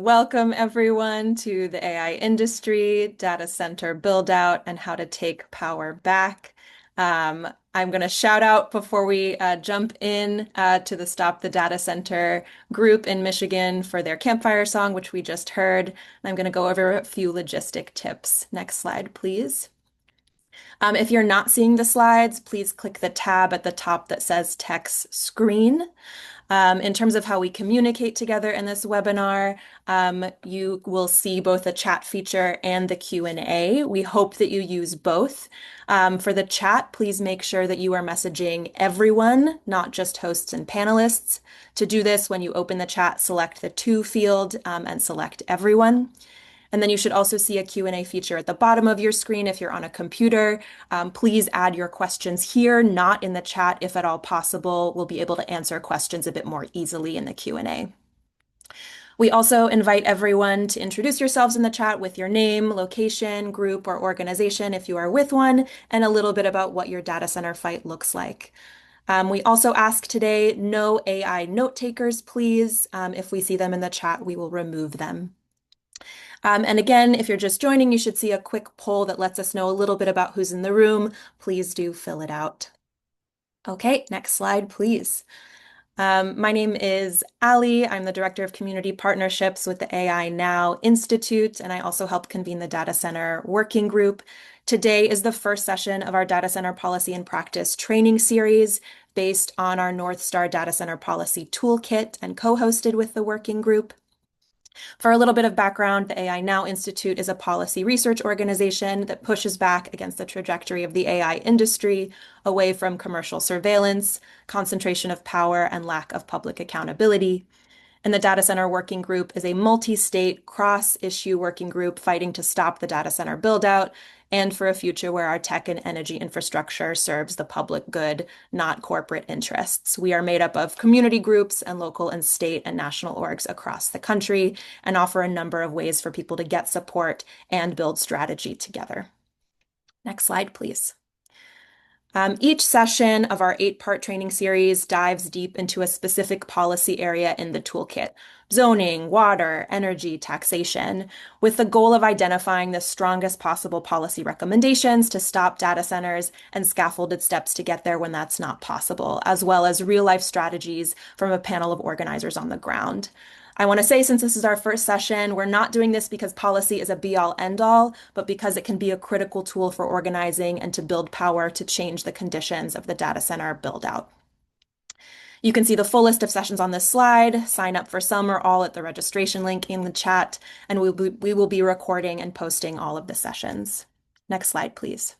Welcome everyone to the AI industry, data center build out, and how to take power back. I'm going to shout out before we jump in to the Stop the Data Center group in Michigan for their campfire song, which we just heard. I'm going to go over a few logistic tips. Next slide, please. If you're not seeing the slides, please click the tab at the top that says text screen. In terms of how we communicate together in this webinar, you will see both the chat feature and the Q&A. We hope that you use both. For the chat, please make sure that you are messaging everyone, not just hosts and panelists. To do this, when you open the chat, select the to field and select everyone. And then you should also see a Q&A feature at the bottom of your screen if you're on a computer. Please add your questions here, not in the chat if at all possible. We'll be able to answer questions a bit more easily in the Q&A. We also invite everyone to introduce yourselves in the chat with your name, location, group, or organization if you are with one, and a little bit about what your data center fight looks like. We also ask today, no AI note takers, please. If we see them in the chat, we will remove them. And again, if you're just joining, you should see a quick poll that lets us know a little bit about who's in the room. Please do fill it out. Okay, next slide, please. My name is Ali. I'm the Director of Community Partnerships with the AI Now Institute, and I also help convene the Data Center Working Group. Today is the first session of our Data Center Policy and Practice training series based on our North Star Data Center Policy Toolkit and co-hosted with the Working Group. For a little bit of background, the AI Now Institute is a policy research organization that pushes back against the trajectory of the AI industry away from commercial surveillance, concentration of power, and lack of public accountability. And the Data Center Working Group is a multi-state, cross-issue working group fighting to stop the data center build-out and for a future where our tech and energy infrastructure serves the public good, not corporate interests. We are made up of community groups and local and state and national orgs across the country and offer a number of ways for people to get support and build strategy together. Next slide, please. Each session of our 8-part training series dives deep into a specific policy area in the toolkit: zoning, water, energy, taxation, with the goal of identifying the strongest possible policy recommendations to stop data centers and scaffolded steps to get there when that's not possible, as well as real-life strategies from a panel of organizers on the ground. I want to say, since this is our first session, we're not doing this because policy is a be-all, end-all, but because it can be a critical tool for organizing and to build power to change the conditions of the data center build-out. You can see the full list of sessions on this slide. Sign up for some or all at the registration link in the chat, and we will be recording and posting all of the sessions. Next slide, please.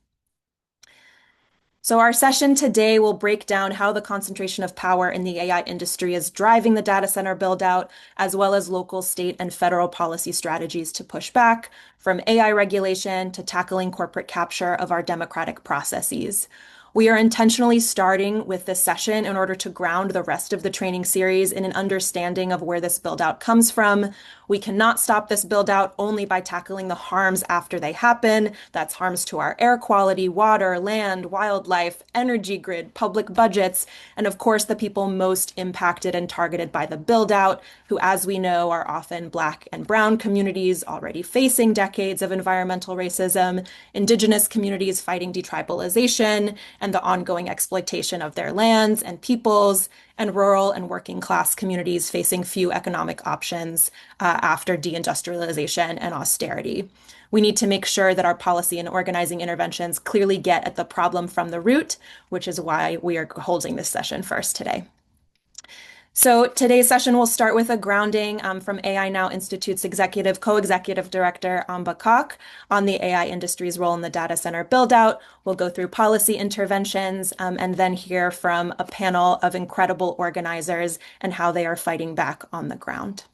So our session today will break down how the concentration of power in the AI industry is driving the data center build out, as well as local, state, and federal policy strategies to push back, from AI regulation to tackling corporate capture of our democratic processes. We are intentionally starting with this session in order to ground the rest of the training series in an understanding of where this build out comes from. We cannot stop this build out only by tackling the harms after they happen. That's harms to our air quality, water, land, wildlife, energy grid, public budgets, and of course the people most impacted and targeted by the build out, who, as we know, are often Black and Brown communities already facing decades of environmental racism, Indigenous communities fighting detribalization, and the ongoing exploitation of their lands and peoples, and rural and working class communities facing few economic options after deindustrialization and austerity. We need to make sure that our policy and organizing interventions clearly get at the problem from the root, which is why we are holding this session first today. So today's session will start with a grounding from AI Now Institute's co-executive director, Amba Kok, on the AI industry's role in the data center build-out. We'll go through policy interventions and then hear from a panel of incredible organizers and how they are fighting back on the ground.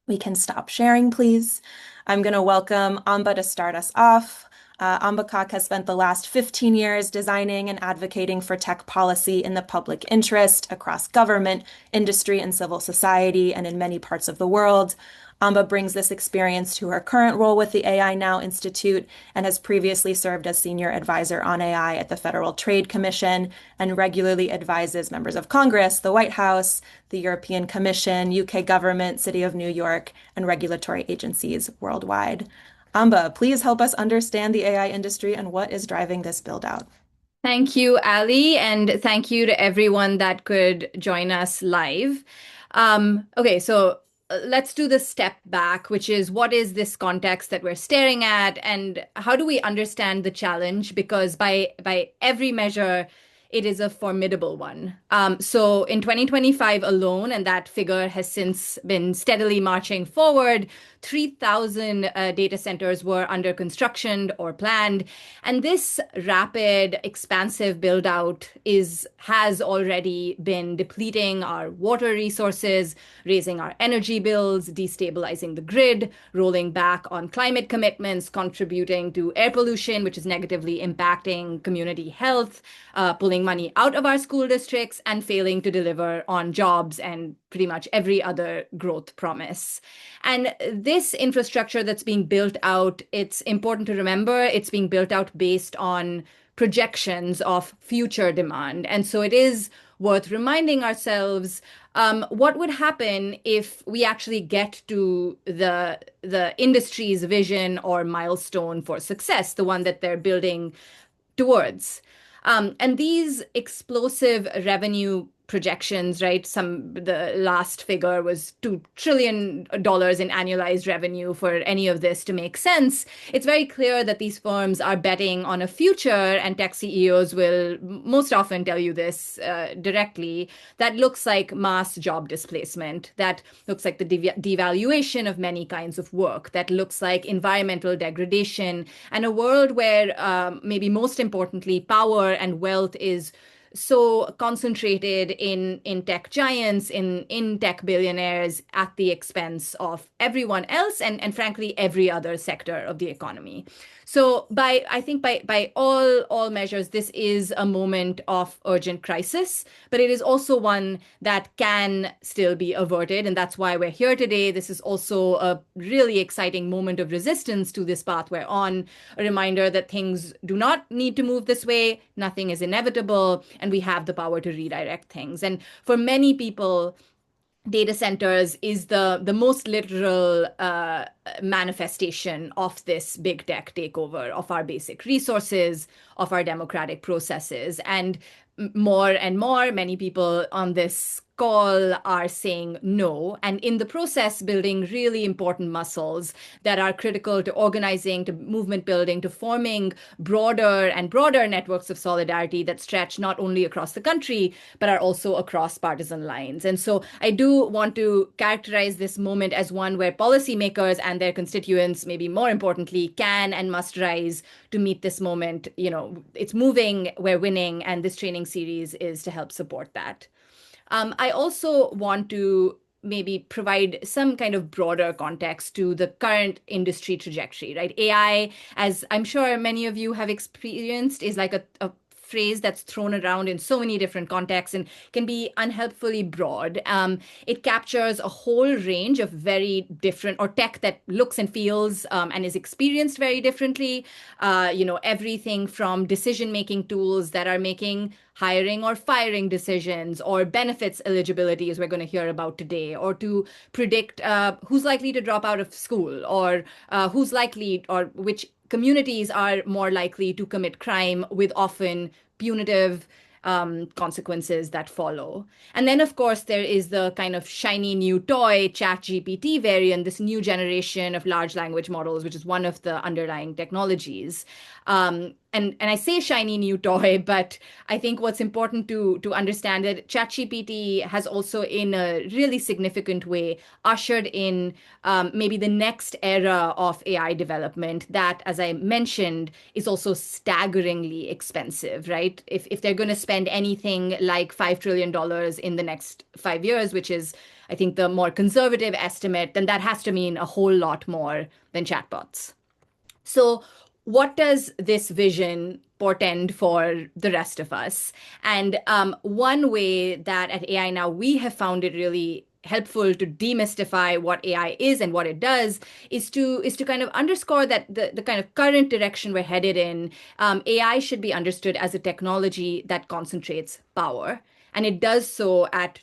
We can stop sharing, please. I'm going to welcome Amba to start us off. Amba Kok has spent the last 15 years designing and advocating for tech policy in the public interest across government, industry, and civil society, and in many parts of the world. Amba brings this experience to her current role with the AI Now Institute and has previously served as senior advisor on AI at the Federal Trade Commission and regularly advises members of Congress, the White House, the European Commission, UK government, City of New York, and regulatory agencies worldwide. Amba, please help us understand the AI industry and what is driving this build out. Thank you, Ali, and thank you to everyone that could join us live. Okay, so let's do the step back, which is what is this context that we're staring at, and how do we understand the challenge? Because by every measure, it is a formidable one. So in 2025 alone, and that figure has since been steadily marching forward, 3,000 data centers were under construction or planned. And this rapid, expansive build out has already been depleting our water resources, raising our energy bills, destabilizing the grid, rolling back on climate commitments, contributing to air pollution, which is negatively impacting community health, pulling money out of our school districts, and failing to deliver on jobs and pretty much every other growth promise. And this infrastructure that's being built out, it's important to remember it's being built out based on projections of future demand. And so it is worth reminding ourselves what would happen if we actually get to the industry's vision or milestone for success, the one that they're building towards. And these explosive revenue projections, right? The last figure was $2 trillion in annualized revenue for any of this to make sense. It's very clear that these firms are betting on a future, and tech CEOs will most often tell you this directly, that looks like mass job displacement, that looks like the devaluation of many kinds of work, that looks like environmental degradation, and a world where maybe most importantly, power and wealth is so concentrated in tech giants, in tech billionaires at the expense of everyone else and frankly every other sector of the economy. So I think by all measures, this is a moment of urgent crisis, but it is also one that can still be averted. And that's why we're here today. This is also a really exciting moment of resistance to this path we're on, a reminder that things do not need to move this way. Nothing is inevitable, and we have the power to redirect things. And for many people, data centers is the most literal manifestation of this big tech takeover of our basic resources, of our democratic processes. And more, many people on this call are saying no, and in the process, building really important muscles that are critical to organizing, to movement building, to forming broader and broader networks of solidarity that stretch not only across the country, but are also across partisan lines. And so I do want to characterize this moment as one where policymakers and their constituents, maybe more importantly, can and must rise to meet this moment. You know, it's moving, we're winning, and this training series is to help support that. I also want to maybe provide some kind of broader context to the current industry trajectory, right? AI, as I'm sure many of you have experienced, is like a phrase that's thrown around in so many different contexts and can be unhelpfully broad. It captures a whole range of very different, or tech that looks and feels and is experienced very differently. Everything from decision-making tools that are making hiring or firing decisions, or benefits eligibility, as we're going to hear about today, or to predict who's likely to drop out of school, or who's likely, or which communities are more likely to commit crime, with often punitive consequences that follow. And then, of course, there is the kind of shiny new toy ChatGPT variant, this new generation of large language models, which is one of the underlying technologies. And I say shiny new toy, but I think what's important to understand that ChatGPT has also, in a really significant way, ushered in maybe the next era of AI development that, as I mentioned, is also staggeringly expensive, right? If they're going to spend anything like $5 trillion in the next 5 years, which is, I think, the more conservative estimate, then that has to mean a whole lot more than chatbots. So what does this vision portend for the rest of us? And one way that at AI Now we have found it really helpful to demystify what AI is and what it does is to kind of underscore that the kind of current direction we're headed in, AI should be understood as a technology that concentrates power, and it does so at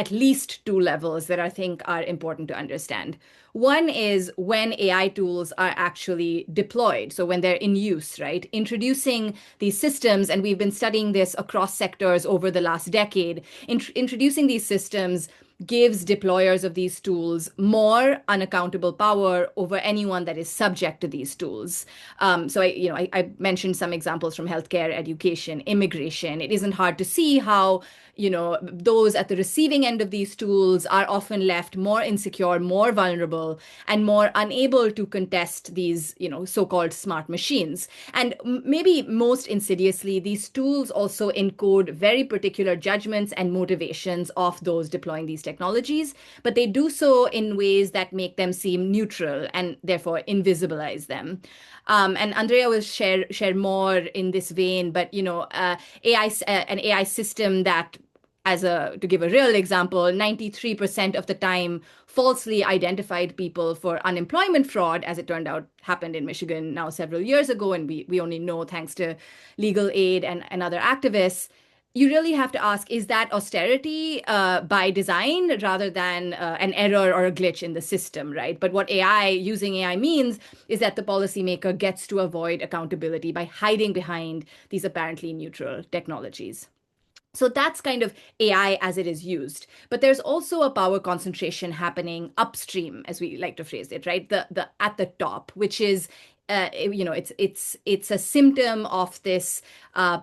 least two levels that I think are important to understand. One is when AI tools are actually deployed, so when they're in use, right? Introducing these systems, and we've been studying this across sectors over the last decade, introducing these systems gives deployers of these tools more unaccountable power over anyone that is subject to these tools. So I mentioned some examples from healthcare, education, immigration. It isn't hard to see how those at the receiving end of these tools are often left more insecure, more vulnerable, and more unable to contest these, so-called smart machines. And maybe most insidiously, these tools also encode very particular judgments and motivations of those deploying these technologies, but they do so in ways that make them seem neutral and therefore invisibilize them. And Andrea will share more in this vein, but an AI system that, to give a real example, 93% of the time falsely identified people for unemployment fraud, as it turned out happened in Michigan now several years ago, and we only know thanks to legal aid and other activists. You really have to ask, is that austerity by design rather than an error or a glitch in the system, right? But what using AI means is that the policymaker gets to avoid accountability by hiding behind these apparently neutral technologies. So that's kind of AI as it is used. But there's also a power concentration happening upstream, as we like to phrase it, right? The at the top, which is it's a symptom of this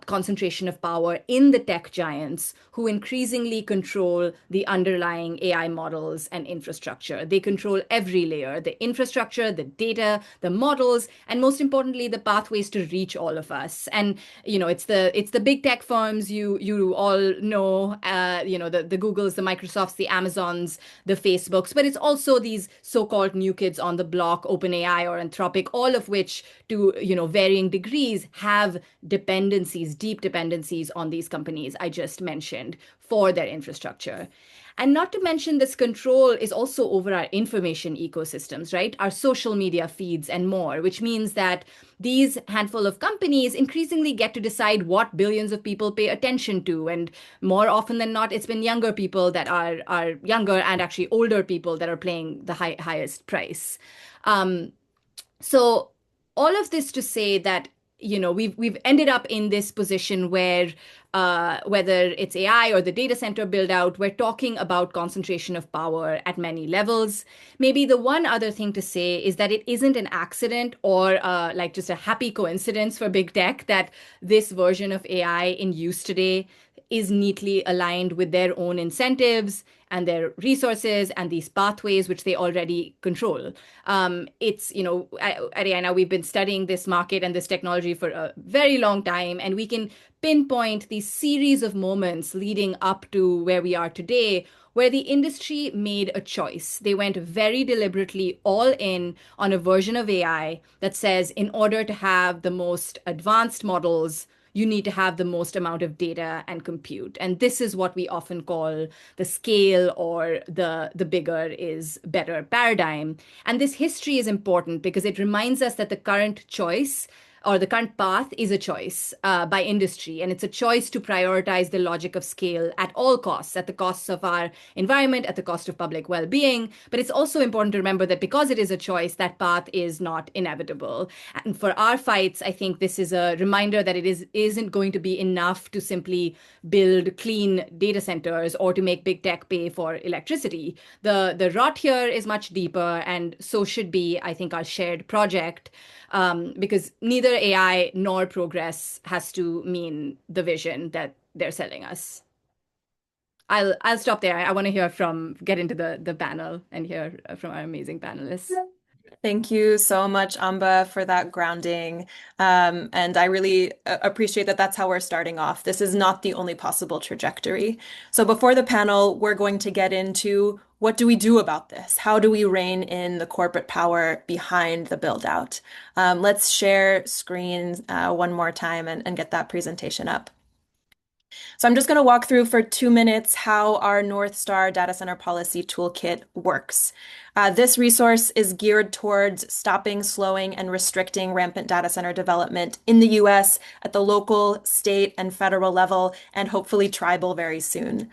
concentration of power in the tech giants who increasingly control the underlying AI models and infrastructure. They control every layer, the infrastructure, the data, the models, and most importantly, the pathways to reach all of us. And it's the big tech firms you all know, the Googles, the Microsofts, the Amazons, the Facebooks, but it's also these so-called new kids on the block, OpenAI or Anthropic, all of which to varying degrees have deep dependencies on these companies I just mentioned for their infrastructure. And not to mention, this control is also over our information ecosystems, right? Our social media feeds and more, which means that these handful of companies increasingly get to decide what billions of people pay attention to. And more often than not, it's been younger people that are younger and actually older people that are paying the highest price. Um, so all of this to say that we've ended up in this position where whether it's AI or the data center build out, we're talking about concentration of power at many levels. Maybe the one other thing to say is that it isn't an accident or like just a happy coincidence for big tech that this version of AI in use today is neatly aligned with their own incentives and their resources and these pathways which they already control. At Ariana, we've been studying this market and this technology for a very long time, and we can pinpoint these series of moments leading up to where we are today where the industry made a choice. They went very deliberately all in on a version of AI that says, in order to have the most advanced models, you need to have the most amount of data and compute. And this is what we often call the scale or the bigger is better paradigm. And this history is important because it reminds us that the current choice or the current path is a choice by industry. And it's a choice to prioritize the logic of scale at all costs, at the costs of our environment, at the cost of public well-being. But it's also important to remember that because it is a choice, that path is not inevitable. And for our fights, I think this is a reminder that isn't going to be enough to simply build clean data centers or to make big tech pay for electricity. The rot here is much deeper, and so should be, I think, our shared project. Because neither AI nor progress has to mean the vision that they're selling us. I'll stop there. I want to get into the panel and hear from our amazing panelists. Thank you so much, Amba, for that grounding. And I really appreciate that that's how we're starting off. This is not the only possible trajectory. So before the panel, we're going to get into what do we do about this? How do we rein in the corporate power behind the build out? Let's share screens one more time and get that presentation up. So I'm just going to walk through for 2 minutes how our North Star Data Center Policy Toolkit works. This resource is geared towards stopping, slowing, and restricting rampant data center development in the US at the local, state, and federal level, and hopefully tribal very soon.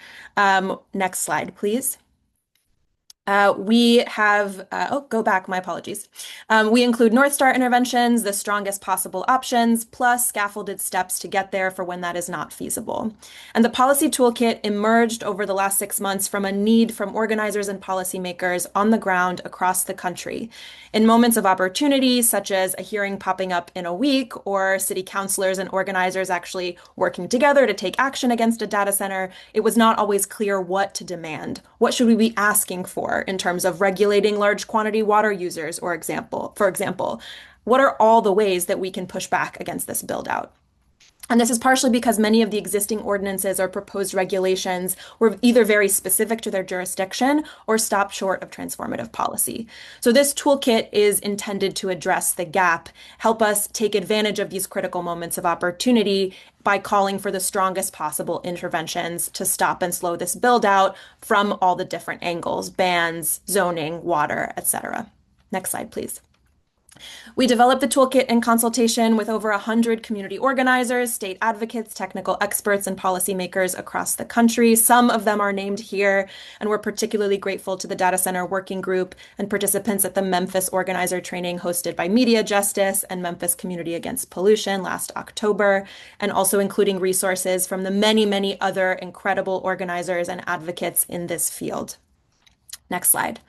Next slide, please. We have, oh, go back, my apologies. We include North Star interventions, the strongest possible options, plus scaffolded steps to get there for when that is not feasible. And the policy toolkit emerged over the last 6 months from a need from organizers and policymakers on the ground across the country. In moments of opportunity, such as a hearing popping up in a week, or city councilors and organizers actually working together to take action against a data center, it was not always clear what to demand. What should we be asking for in terms of regulating large quantity water users, for example, what are all the ways that we can push back against this build out? And this is partially because many of the existing ordinances or proposed regulations were either very specific to their jurisdiction or stop short of transformative policy. So this toolkit is intended to address the gap, help us take advantage of these critical moments of opportunity by calling for the strongest possible interventions to stop and slow this build out from all the different angles, bans, zoning, water, etc. Next slide, please. We developed the toolkit in consultation with over 100 community organizers, state advocates, technical experts, and policymakers across the country. Some of them are named here, and we're particularly grateful to the Data Center Working Group and participants at the Memphis Organizer Training hosted by Media Justice and Memphis Community Against Pollution last October, and also including resources from the many, many other incredible organizers and advocates in this field. Next slide.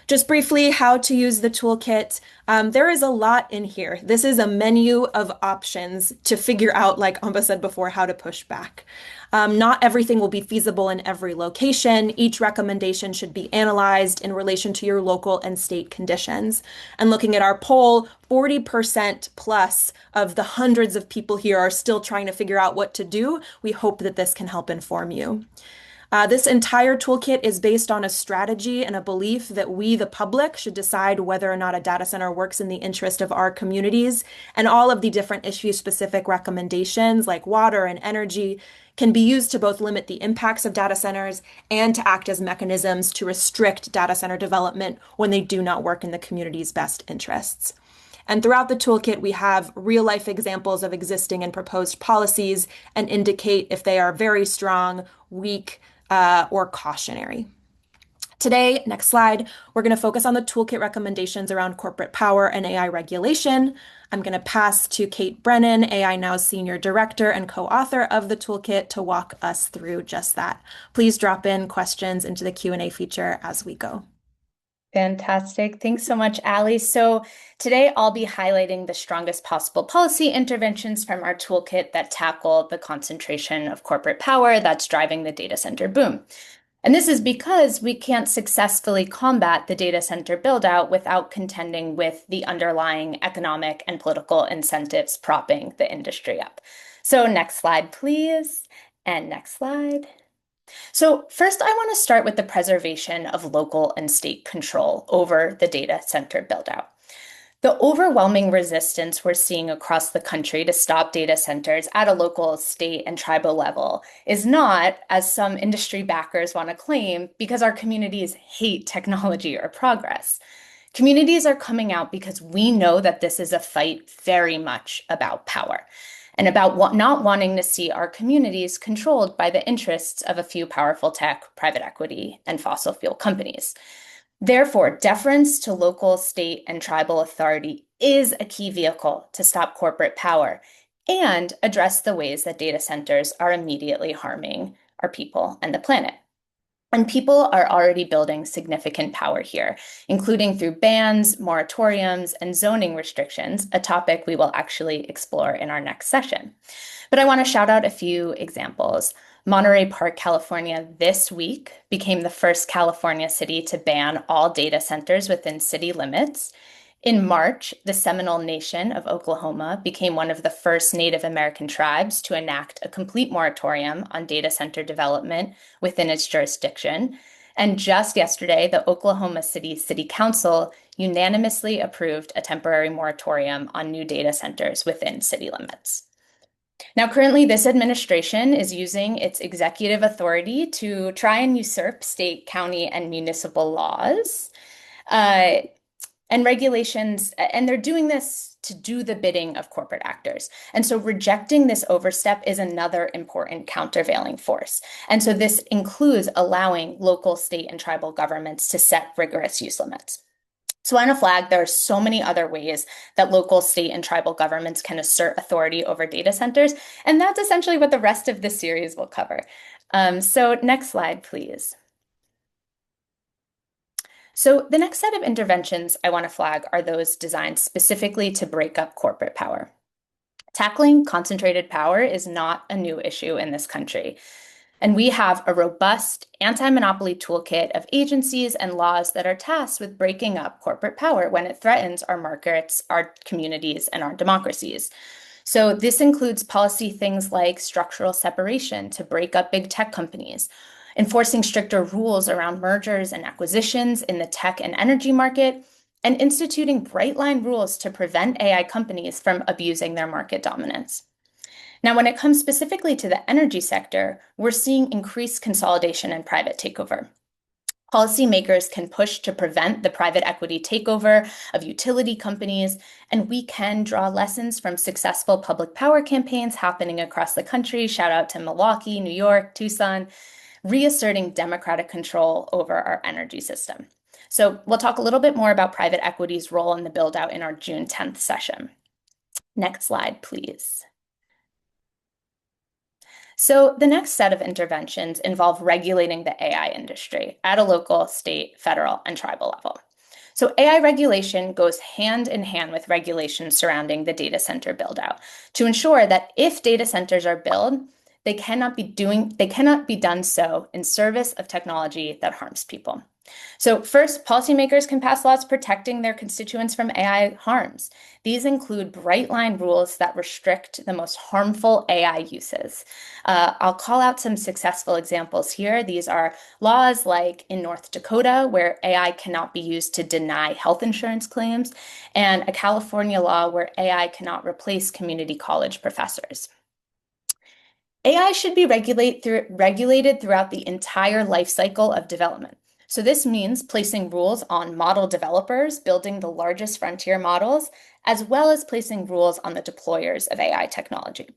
Just briefly, how to use the toolkit. There is a lot in here. This is a menu of options to figure out, like Amba said before, how to push back. Not everything will be feasible in every location. Each recommendation should be analyzed in relation to your local and state conditions. And looking at our poll, 40% plus of the hundreds of people here are still trying to figure out what to do. We hope that this can help inform you. This entire toolkit is based on a strategy and a belief that we, the public, should decide whether or not a data center works in the interest of our communities. And all of the different issue-specific recommendations, like water and energy, can be used to both limit the impacts of data centers and to act as mechanisms to restrict data center development when they do not work in the community's best interests. And throughout the toolkit, we have real-life examples of existing and proposed policies and indicate if they are very strong, weak, or cautionary. Today, next slide, we're going to focus on the toolkit recommendations around corporate power and AI regulation. I'm going to pass to Kate Brennan, AI Now's Senior Director and co-author of the toolkit, to walk us through just that. Please drop in questions into the Q&A feature as we go. Fantastic. Thanks so much, Ali. So today I'll be highlighting the strongest possible policy interventions from our toolkit that tackle the concentration of corporate power that's driving the data center boom. And this is because we can't successfully combat the data center build out without contending with the underlying economic and political incentives propping the industry up. So next slide, please. And next slide. So first, I want to start with the preservation of local and state control over the data center build-out. The overwhelming resistance we're seeing across the country to stop data centers at a local, state, and tribal level is not, as some industry backers want to claim, because our communities hate technology or progress. Communities are coming out because we know that this is a fight very much about power and about not wanting to see our communities controlled by the interests of a few powerful tech, private equity, and fossil fuel companies. Therefore, deference to local, state, and tribal authority is a key vehicle to stop corporate power and address the ways that data centers are immediately harming our people and the planet. And people are already building significant power here, including through bans, moratoriums, and zoning restrictions, a topic we will actually explore in our next session. But I want to shout out a few examples. Monterey Park, California, this week became the first California city to ban all data centers within city limits. In March, the Seminole Nation of Oklahoma became one of the first Native American tribes to enact a complete moratorium on data center development within its jurisdiction. And just yesterday, the Oklahoma City Council unanimously approved a temporary moratorium on new data centers within city limits. Now, currently, this administration is using its executive authority to try and usurp state, county, and municipal laws and regulations, and they're doing this to do the bidding of corporate actors. And so rejecting this overstep is another important countervailing force. And so this includes allowing local, state, and tribal governments to set rigorous use limits. So on a flag, there are so many other ways that local, state, and tribal governments can assert authority over data centers. And that's essentially what the rest of this series will cover. So next slide, please. So the next set of interventions I want to flag are those designed specifically to break up corporate power. Tackling concentrated power is not a new issue in this country. And we have a robust anti-monopoly toolkit of agencies and laws that are tasked with breaking up corporate power when it threatens our markets, our communities, and our democracies. So this includes policy things like structural separation to break up big tech companies, enforcing stricter rules around mergers and acquisitions in the tech and energy market, and instituting bright line rules to prevent AI companies from abusing their market dominance. Now, when it comes specifically to the energy sector, we're seeing increased consolidation and private takeover. Policymakers can push to prevent the private equity takeover of utility companies, and we can draw lessons from successful public power campaigns happening across the country. Shout out to Milwaukee, New York, Tucson, reasserting democratic control over our energy system. So we'll talk a little bit more about private equity's role in the build out in our June 10th session. Next slide, please. So the next set of interventions involve regulating the AI industry at a local, state, federal, and tribal level. So AI regulation goes hand in hand with regulations surrounding the data center build out to ensure that if data centers are built, they cannot be done so in service of technology that harms people. So first, policymakers can pass laws protecting their constituents from AI harms. These include bright line rules that restrict the most harmful AI uses. I'll call out some successful examples here. These are laws like in North Dakota, where AI cannot be used to deny health insurance claims, and a California law where AI cannot replace community college professors. AI should be regulated throughout the entire life cycle of development. So this means placing rules on model developers building the largest frontier models, as well as placing rules on the deployers of AI technology.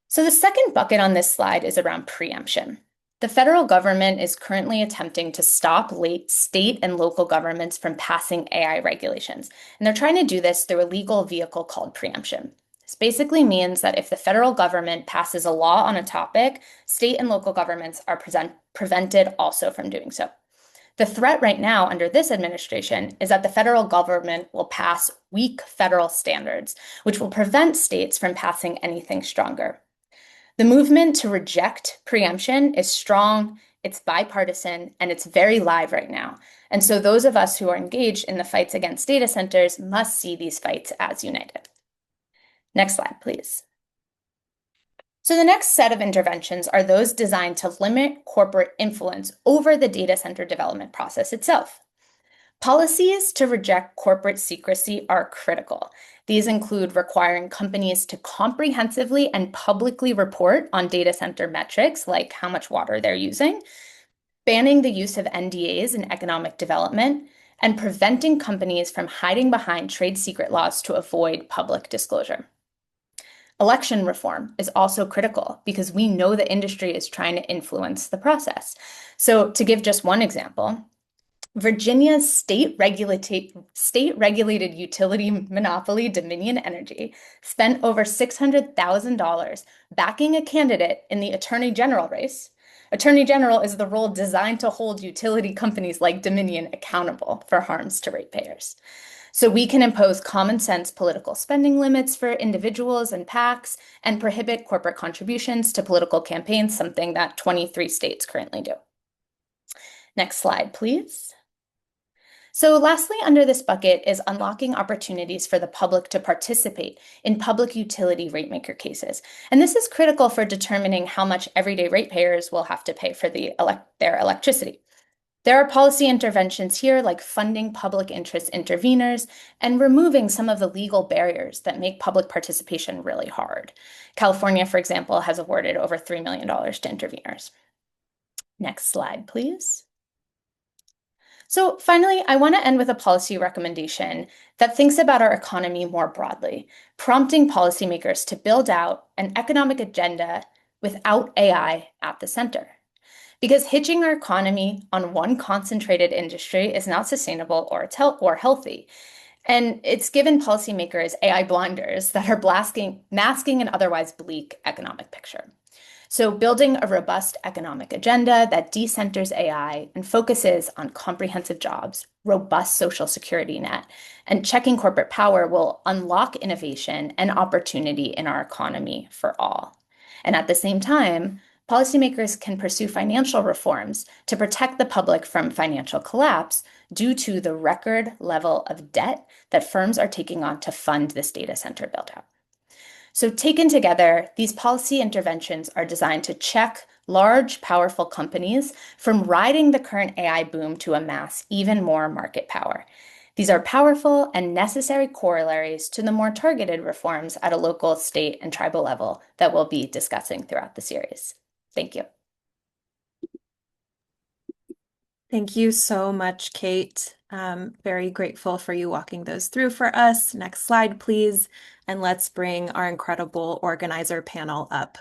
So the second bucket on this slide is around preemption. The federal government is currently attempting to stop state and local governments from passing AI regulations, and they're trying to do this through a legal vehicle called preemption. This basically means that if the federal government passes a law on a topic, state and local governments are prevented also from doing so. The threat right now under this administration is that the federal government will pass weak federal standards, which will prevent states from passing anything stronger. The movement to reject preemption is strong, it's bipartisan, and it's very live right now. And so those of us who are engaged in the fights against data centers must see these fights as united. Next slide, please. So the next set of interventions are those designed to limit corporate influence over the data center development process itself. Policies to reject corporate secrecy are critical. These include requiring companies to comprehensively and publicly report on data center metrics, like how much water they're using, banning the use of NDAs in economic development, and preventing companies from hiding behind trade secret laws to avoid public disclosure. Election reform is also critical because we know the industry is trying to influence the process. So to give just one example, Virginia's state-regulated utility monopoly, Dominion Energy, spent over $600,000 backing a candidate in the Attorney General race. Attorney General is the role designed to hold utility companies like Dominion accountable for harms to ratepayers. So we can impose common sense political spending limits for individuals and PACs and prohibit corporate contributions to political campaigns, something that 23 states currently do. Next slide, please. So lastly, under this bucket is unlocking opportunities for the public to participate in public utility ratemaker cases. And this is critical for determining how much everyday ratepayers will have to pay for their electricity. There are policy interventions here like funding public interest interveners and removing some of the legal barriers that make public participation really hard. California, for example, has awarded over $3 million to interveners. Next slide, please. So finally, I want to end with a policy recommendation that thinks about our economy more broadly, prompting policymakers to build out an economic agenda without AI at the center. Because hitching our economy on one concentrated industry is not sustainable or healthy. And it's given policymakers AI blinders that are masking an otherwise bleak economic picture. So, building a robust economic agenda that decenters AI and focuses on comprehensive jobs, robust social security net, and checking corporate power will unlock innovation and opportunity in our economy for all. And at the same time, policymakers can pursue financial reforms to protect the public from financial collapse due to the record level of debt that firms are taking on to fund this data center build out. So taken together, these policy interventions are designed to check large, powerful companies from riding the current AI boom to amass even more market power. These are powerful and necessary corollaries to the more targeted reforms at a local, state, and tribal level that we'll be discussing throughout the series. Thank you. Thank you so much, Kate. Very grateful for you walking those through for us. Next slide, please. And let's bring our incredible organizer panel up.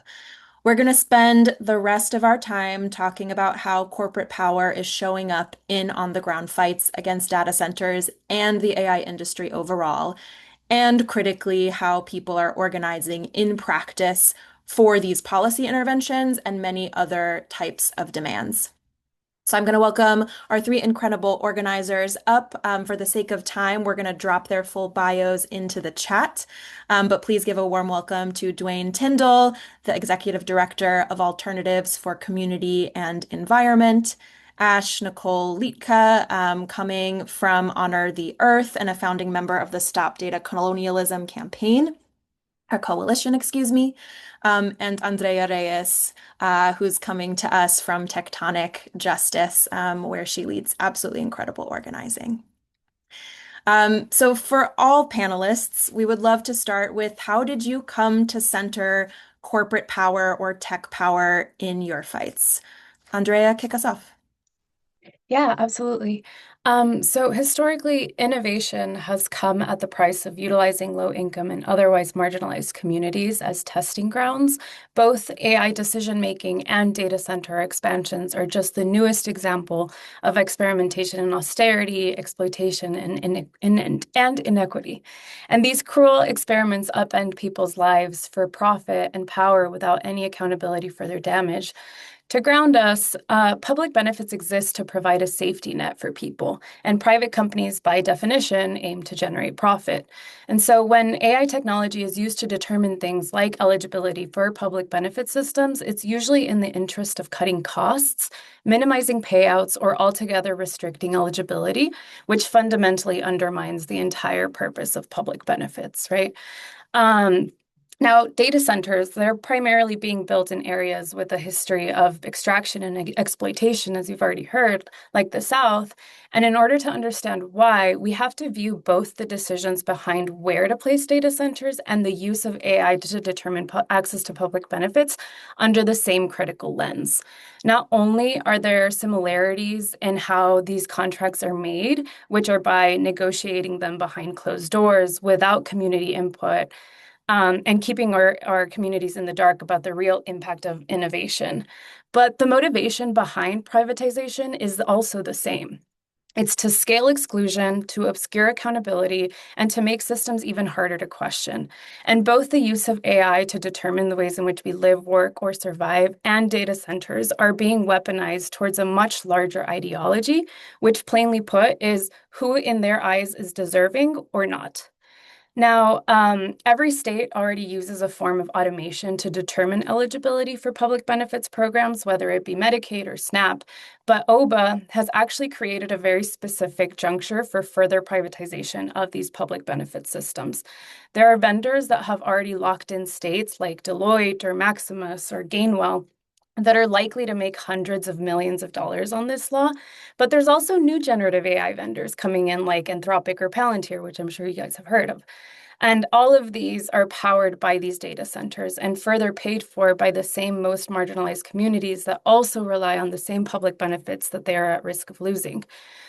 We're going to spend the rest of our time talking about how corporate power is showing up in on-the-ground fights against data centers and the AI industry overall, and critically, how people are organizing in practice for these policy interventions and many other types of demands. So I'm going to welcome our three incredible organizers up. For the sake of time, we're going to drop their full bios into the chat. But please give a warm welcome to Dwaign Tyndal, the Executive Director of Alternatives for Community and Environment, Nicole Leitka, coming from Honor the Earth and a founding member of the Stop Data Colonialism campaign, our coalition, excuse me, and Andrea Reyes, who's coming to us from Tectonic Justice, where she leads absolutely incredible organizing. So for all panelists, we would love to start with how did you come to center corporate power or tech power in your fights? Andrea, kick us off. Yeah, absolutely. So historically, innovation has come at the price of utilizing low income and otherwise marginalized communities as testing grounds. Both AI decision making and data center expansions are just the newest example of experimentation in austerity, exploitation, and inequity. And these cruel experiments upend people's lives for profit and power without any accountability for their damage. To ground us, public benefits exist to provide a safety net for people, and private companies, by definition, aim to generate profit. And so when AI technology is used to determine things like eligibility for public benefit systems, it's usually in the interest of cutting costs, minimizing payouts, or altogether restricting eligibility, which fundamentally undermines the entire purpose of public benefits, right? Now, data centers, they're primarily being built in areas with a history of extraction and exploitation, as you've already heard, like the South. And in order to understand why, we have to view both the decisions behind where to place data centers and the use of AI to determine access to public benefits under the same critical lens. Not only are there similarities in how these contracts are made, which are by negotiating them behind closed doors without community input, and keeping our communities in the dark about the real impact of innovation. But the motivation behind privatization is also the same. It's to scale exclusion, to obscure accountability, and to make systems even harder to question. And both the use of AI to determine the ways in which we live, work, or survive, and data centers are being weaponized towards a much larger ideology, which plainly put is who in their eyes is deserving or not. Now, every state already uses a form of automation to determine eligibility for public benefits programs, whether it be Medicaid or SNAP. But OBA has actually created a very specific juncture for further privatization of these public benefit systems. There are vendors that have already locked in states like Deloitte or Maximus or Gainwell that are likely to make hundreds of millions of dollars on this law. But there's also new generative AI vendors coming in like Anthropic or Palantir, which I'm sure you guys have heard of. And all of these are powered by these data centers and further paid for by the same most marginalized communities that also rely on the same public benefits that they are at risk of losing.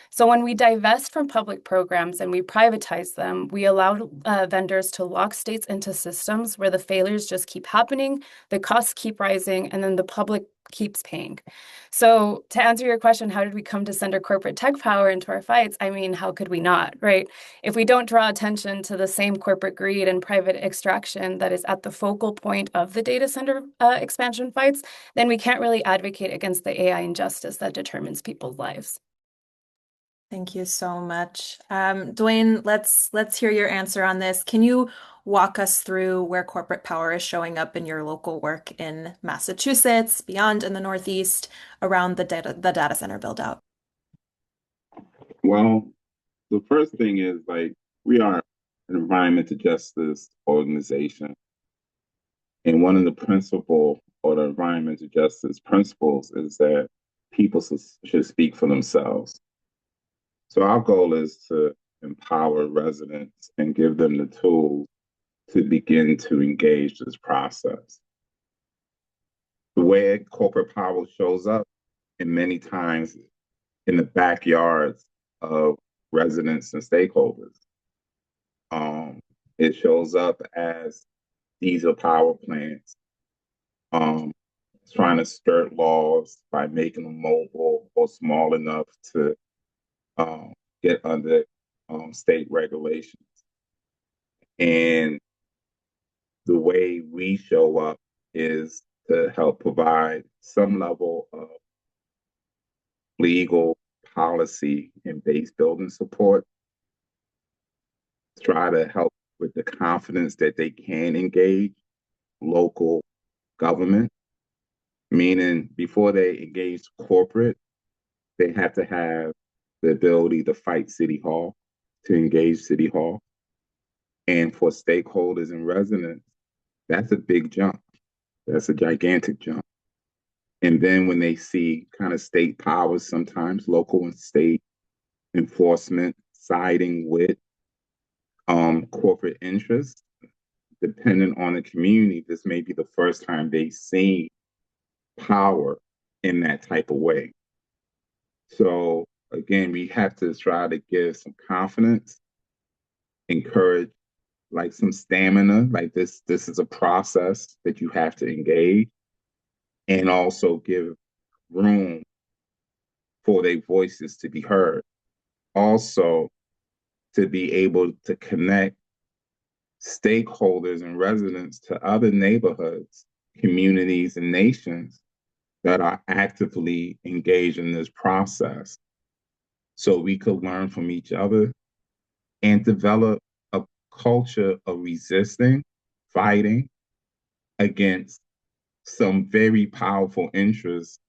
So when we divest from public programs and we privatize them, we allow vendors to lock states into systems where the failures just keep happening, the costs keep rising, and then the public keeps paying. So to answer your question, how did we come to center corporate tech power into our fights? I mean, how could we not, right? If we don't draw attention to the same corporate greed and private extraction that is at the focal point of the data center expansion fights, then we can't really advocate against the AI injustice that determines people's lives. Thank you so much. Dwaign, let's hear your answer on this. Can you walk us through where corporate power is showing up in your local work in Massachusetts, beyond in the Northeast, around the data center build out? Well, the first thing is like we are an environmental justice organization. And one of the principle or the environmental justice principles is that people should speak for themselves. So our goal is to empower residents and give them the tools to begin to engage this process. The way corporate power shows up, and many times in the backyards of residents and stakeholders. It shows up as diesel power plants, trying to skirt laws by making them mobile or small enough to get under state regulations. And the way we show up is to help provide some level of legal policy and base building support, try to help with the confidence that they can engage local government, meaning before they engage corporate, they have to have the ability to fight City Hall, to engage City Hall. And for stakeholders and residents, that's a big jump. That's a gigantic jump. And then when they see kind of state powers, sometimes local and state enforcement siding with corporate interests, depending on the community, this may be the first time they see power in that type of way. So again, we have to try to give some confidence, encourage like some stamina, like this is a process that you have to engage, and also give room for their voices to be heard. Also, to be able to connect stakeholders and residents to other neighborhoods, communities, and nations that are actively engaged in this process so we could learn from each other and develop a culture of resisting, fighting against some very powerful interests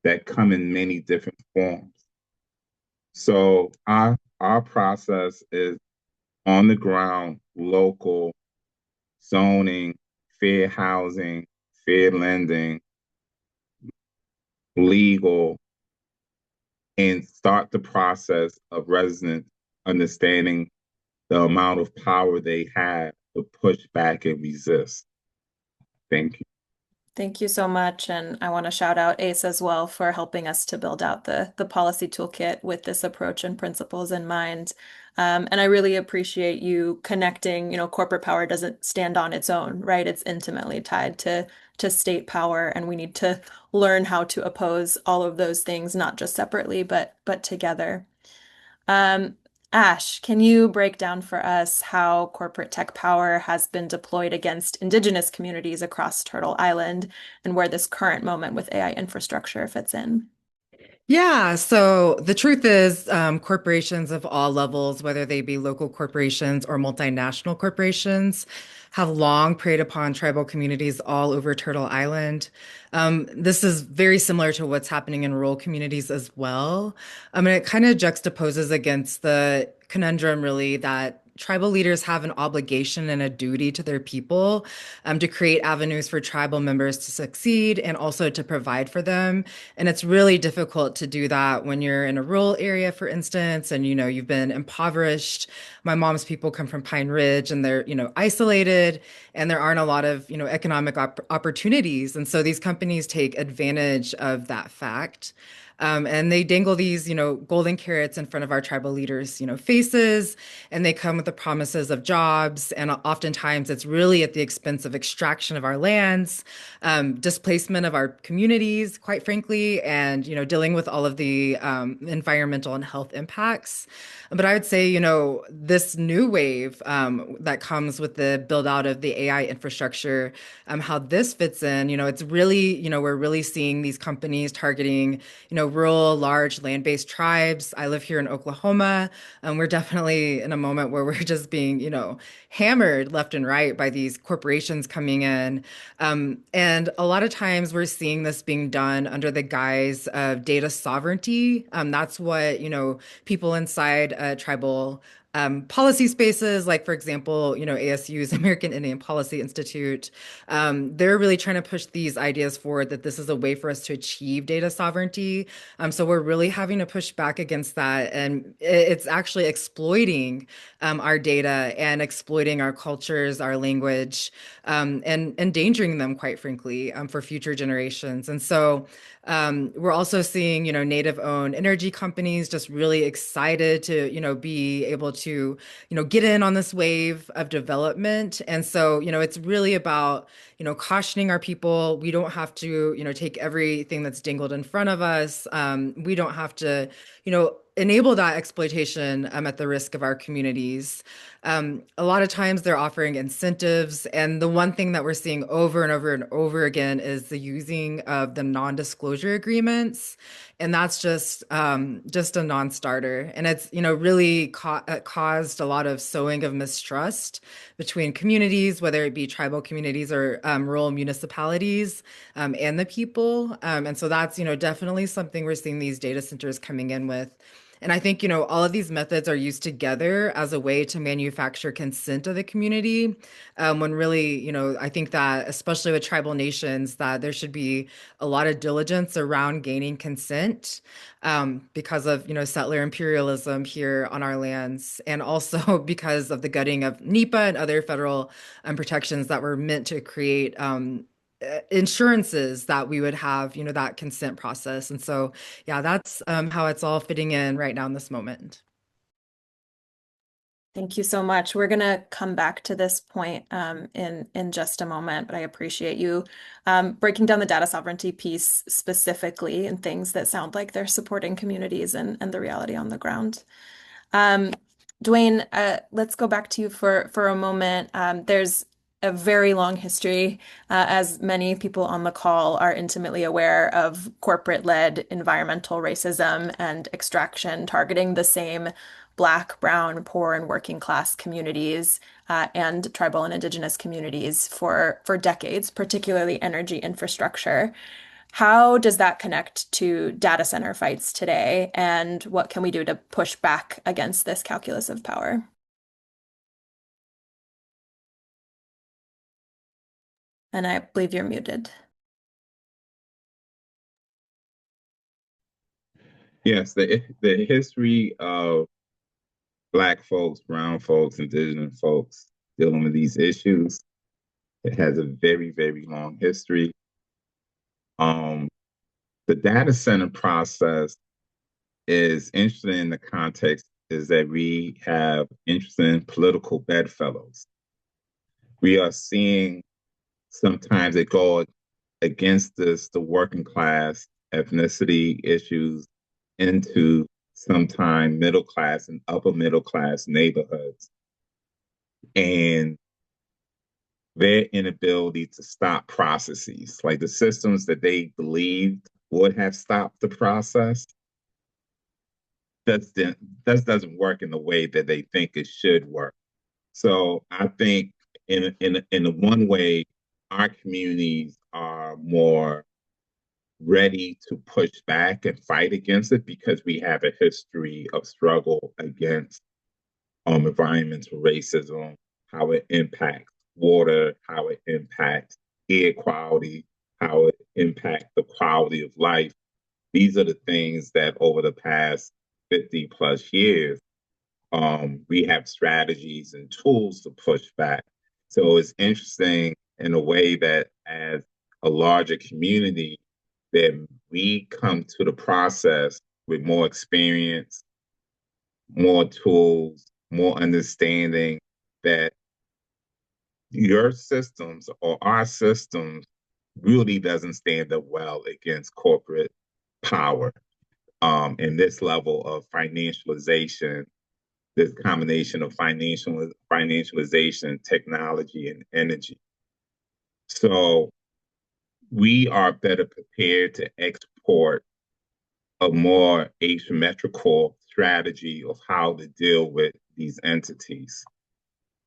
that come in many different forms. So our process is on the ground, local, zoning, fair housing, fair lending, legal, and start the process of residents understanding the amount of power they have to push back and resist. Thank you. Thank you so much. And I want to shout out ACE as well for helping us to build out the policy toolkit with this approach and principles in mind. And I really appreciate you connecting, corporate power doesn't stand on its own, right? It's intimately tied to state power, and we need to learn how to oppose all of those things, not just separately, but together. Um, Ash, can you break down for us how corporate tech power has been deployed against Indigenous communities across Turtle Island and where this current moment with AI infrastructure fits in? Yeah, so the truth is, corporations of all levels, whether they be local corporations or multinational corporations, have long preyed upon tribal communities all over Turtle Island. This is very similar to what's happening in rural communities as well. I mean, it kind of juxtaposes against the conundrum, really, that tribal leaders have an obligation and a duty to their people to create avenues for tribal members to succeed and also to provide for them. And it's really difficult to do that when you're in a rural area, for instance, and you've been impoverished. My mom's people come from Pine Ridge and they're isolated, and there aren't a lot of economic opportunities. And so these companies take advantage of that fact. And they dangle these, golden carrots in front of our tribal leaders, faces, and they come with the promises of jobs. And oftentimes it's really at the expense of extraction of our lands, displacement of our communities, quite frankly, and, dealing with all of the environmental and health impacts. But I would say, this new wave that comes with the build out of the AI infrastructure, how this fits in, it's really, we're really seeing these companies targeting, rural, large land-based tribes. I live here in Oklahoma. We're definitely in a moment where we're just being, hammered left and right by these corporations coming in. And a lot of times we're seeing this being done under the guise of data sovereignty. That's what, people inside tribal policy spaces, like, for example, ASU's American Indian Policy Institute, they're really trying to push these ideas forward that this is a way for us to achieve data sovereignty. So we're really having to push back against that. And it's actually exploiting our data and exploiting our cultures, our language, and endangering them, quite frankly, for future generations. And so we're also seeing, native-owned energy companies just really excited to, be able to, get in on this wave of development. And so, it's really about, cautioning our people. We don't have to, take everything that's dangled in front of us. We don't have to, enable that exploitation at the risk of our communities. A lot of times they're offering incentives. And the one thing that we're seeing over and over and over again is the using of the non-disclosure agreements. And that's just a non-starter. And it's, really caused a lot of sowing of mistrust between communities, whether it be tribal communities or rural municipalities and the people. And so that's, definitely something we're seeing these data centers coming in with. And I think, all of these methods are used together as a way to manufacture consent of the community. When really, I think that, especially with tribal nations, that there should be a lot of diligence around gaining consent because of, settler imperialism here on our lands, and also because of the gutting of NEPA and other federal protections that were meant to create insurances that we would have, that consent process. And so, yeah, that's how it's all fitting in right now in this moment. Thank you so much. We're going to come back to this point in just a moment, but I appreciate you breaking down the data sovereignty piece specifically and things that sound like they're supporting communities and the reality on the ground. Dwaign, let's go back to you for a moment. There's a very long history, as many people on the call are intimately aware of corporate-led environmental racism and extraction targeting the same Black, brown, poor, and working class communities and tribal and Indigenous communities for decades, particularly energy infrastructure. How does that connect to data center fights today, and what can we do to push back against this calculus of power? And I believe you're muted. Yes, the history of Black folks, brown folks, Indigenous folks dealing with these issues, it has a very, very long history. Um, the data center process is interesting in the context is that we have interesting political bedfellows. We are seeing sometimes it go against the working class ethnicity issues into sometime middle class and upper middle class neighborhoods. And their inability to stop processes, like the systems that they believed would have stopped the process, that doesn't work in the way that they think it should work. So I think in one way, our communities are more ready to push back and fight against it because we have a history of struggle against environmental racism, how it impacts water, how it impacts air quality, how it impacts the quality of life. These are the things that over the past 50 plus years, we have strategies and tools to push back. So it's interesting in a way that as a larger community, that we come to the process with more experience, more tools, more understanding that your systems or our systems really doesn't stand up well against corporate power. And this level of financialization, this combination of financialization, technology, and energy. So we are better prepared to export a more asymmetrical strategy of how to deal with these entities.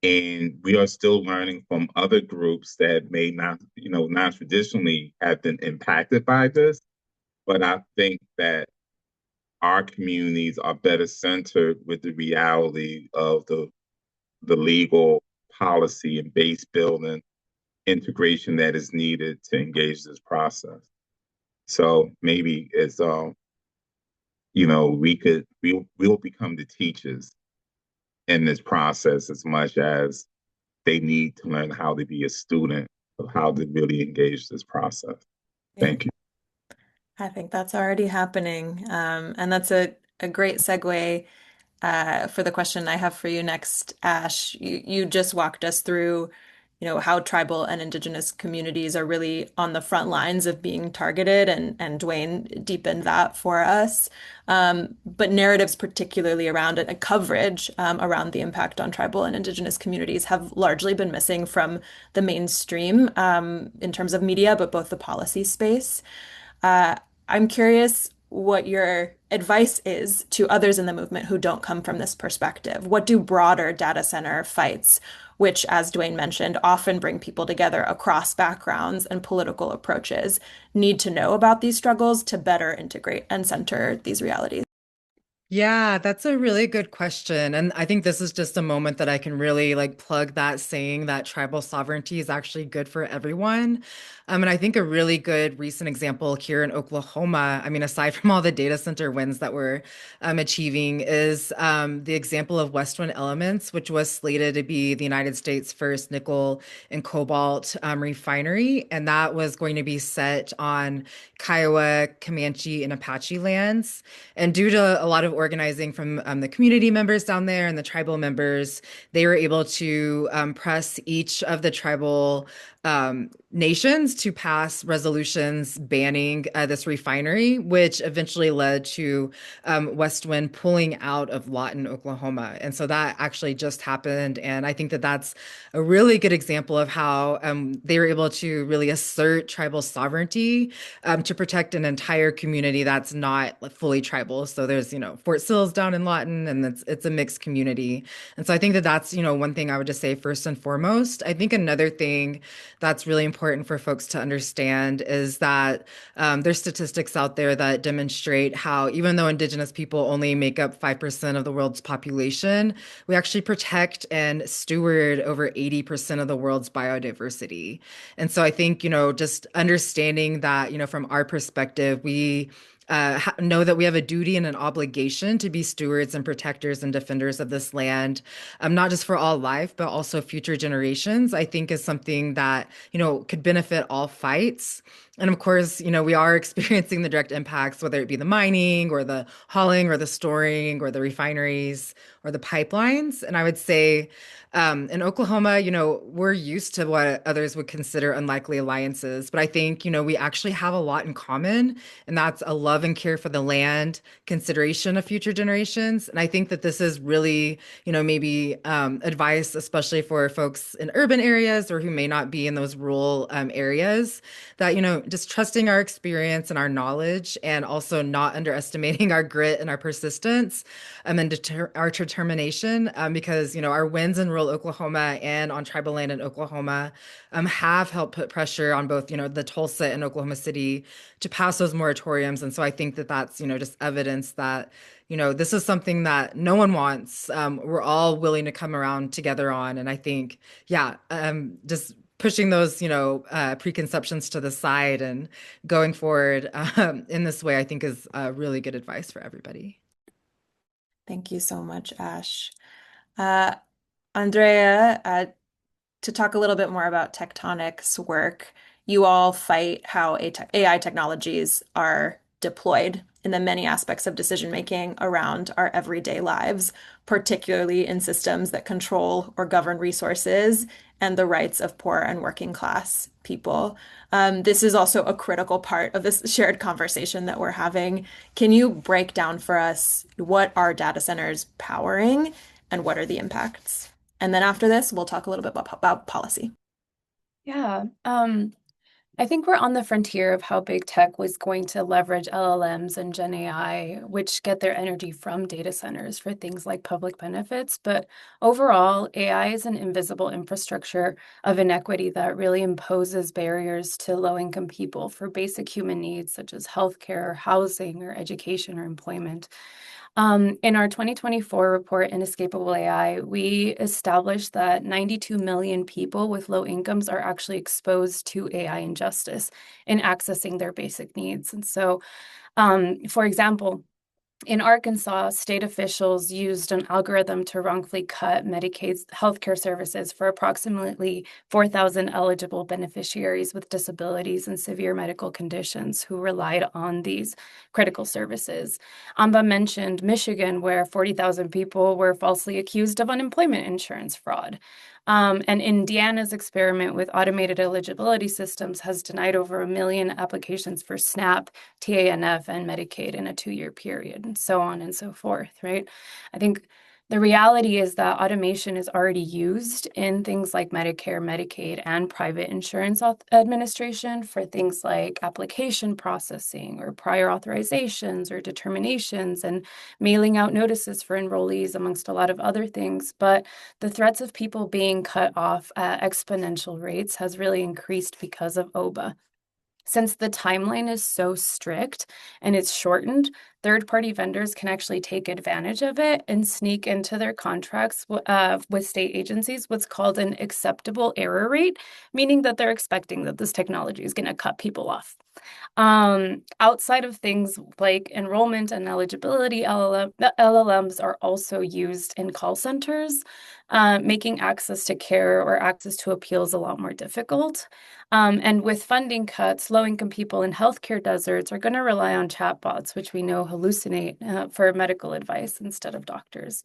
And we are still learning from other groups that may not, not traditionally have been impacted by this. But I think that our communities are better centered with the reality of the legal policy and base building integration that is needed to engage this process. So maybe it's we'll become the teachers in this process as much as they need to learn how to be a student of how to really engage this process. Yeah. Thank you. I think that's already happening. And that's a great segue for the question I have for you next, Ash. You just walked us through, how tribal and indigenous communities are really on the front lines of being targeted, and Dwaign deepened that for us. But narratives, particularly around it, and coverage around the impact on tribal and indigenous communities, have largely been missing from the mainstream in terms of media, but both the policy space. Uh, I'm curious what your advice is to others in the movement who don't come from this perspective. What do broader data center fights, which, as Dwaign mentioned, often bring people together across backgrounds and political approaches, need to know about these struggles to better integrate and center these realities? Yeah, that's a really good question. And I think this is just a moment that I can really like plug that saying that tribal sovereignty is actually good for everyone. And I think a really good recent example here in Oklahoma, I mean, aside from all the data center wins that we're achieving, is the example of West Wind Elements, which was slated to be the United States' first nickel and cobalt refinery. And that was going to be set on Kiowa, Comanche, and Apache lands. And due to a lot of organizing from the community members down there and the tribal members, they were able to press each of the tribal nations to pass resolutions banning this refinery, which eventually led to West Wind pulling out of Lawton, Oklahoma. And so that actually just happened. And I think that that's a really good example of how they were able to really assert tribal sovereignty to protect an entire community that's not fully tribal. So there's, Fort Sills down in Lawton, and it's a mixed community. And so I think that that's, one thing I would just say first and foremost. I think another thing that's really important for folks to understand is that there's statistics out there that demonstrate how even though Indigenous people only make up 5% of the world's population, we actually protect and steward over 80% of the world's biodiversity. And so I think, just understanding that, from our perspective, we know that we have a duty and an obligation to be stewards and protectors and defenders of this land, not just for all life, but also future generations, I think is something that, could benefit all fights. And of course, we are experiencing the direct impacts, whether it be the mining or the hauling or the storing or the refineries or the pipelines. And I would say in Oklahoma, we're used to what others would consider unlikely alliances. But I think, we actually have a lot in common, and that's a love and care for the land, consideration of future generations. And I think that this is really, maybe advice, especially for folks in urban areas or who may not be in those rural areas, that, just trusting our experience and our knowledge, and also not underestimating our grit and our persistence and our determination, because, our wins in rural Oklahoma and on tribal land in Oklahoma have helped put pressure on both, the Tulsa and Oklahoma City to pass those moratoriums. And so I think that that's, just evidence that, this is something that no one wants. We're all willing to come around together on. And I think, yeah, just pushing those, preconceptions to the side and going forward in this way, I think is really good advice for everybody. Thank you so much, Ash. Uh, Andrea, to talk a little bit more about Tectonic's work, you all fight how AI technologies are deployed in the many aspects of decision making around our everyday lives, particularly in systems that control or govern resources and the rights of poor and working class people. This is also a critical part of this shared conversation that we're having. Can you break down for us what are data centers powering and what are the impacts? And then after this, we'll talk a little bit about policy. Yeah. I think we're on the frontier of how big tech was going to leverage LLMs and Gen AI, which get their energy from data centers for things like public benefits. But overall, AI is an invisible infrastructure of inequity that really imposes barriers to low-income people for basic human needs such as healthcare, housing, or education or employment. In our 2024 report, Inescapable AI, we established that 92 million people with low incomes are actually exposed to AI injustice in accessing their basic needs. And so, for example, in Arkansas, state officials used an algorithm to wrongfully cut Medicaid's healthcare services for approximately 4,000 eligible beneficiaries with disabilities and severe medical conditions who relied on these critical services. Amba mentioned Michigan, where 40,000 people were falsely accused of unemployment insurance fraud. And Indiana's experiment with automated eligibility systems has denied over 1 million applications for SNAP, TANF, and Medicaid in a 2-year period, and so on and so forth, right? I think the reality is that automation is already used in things like Medicare, Medicaid, and private insurance administration for things like application processing or prior authorizations or determinations and mailing out notices for enrollees, amongst a lot of other things. But the threats of people being cut off at exponential rates has really increased because of OBA. Since the timeline is so strict and it's shortened, third-party vendors can actually take advantage of it and sneak into their contracts with state agencies what's called an acceptable error rate, meaning that they're expecting that this technology is going to cut people off. Outside of things like enrollment and eligibility, LLMs are also used in call centers, making access to care or access to appeals a lot more difficult. And with funding cuts, low-income people in healthcare deserts are going to rely on chatbots, which we know hallucinate for medical advice instead of doctors.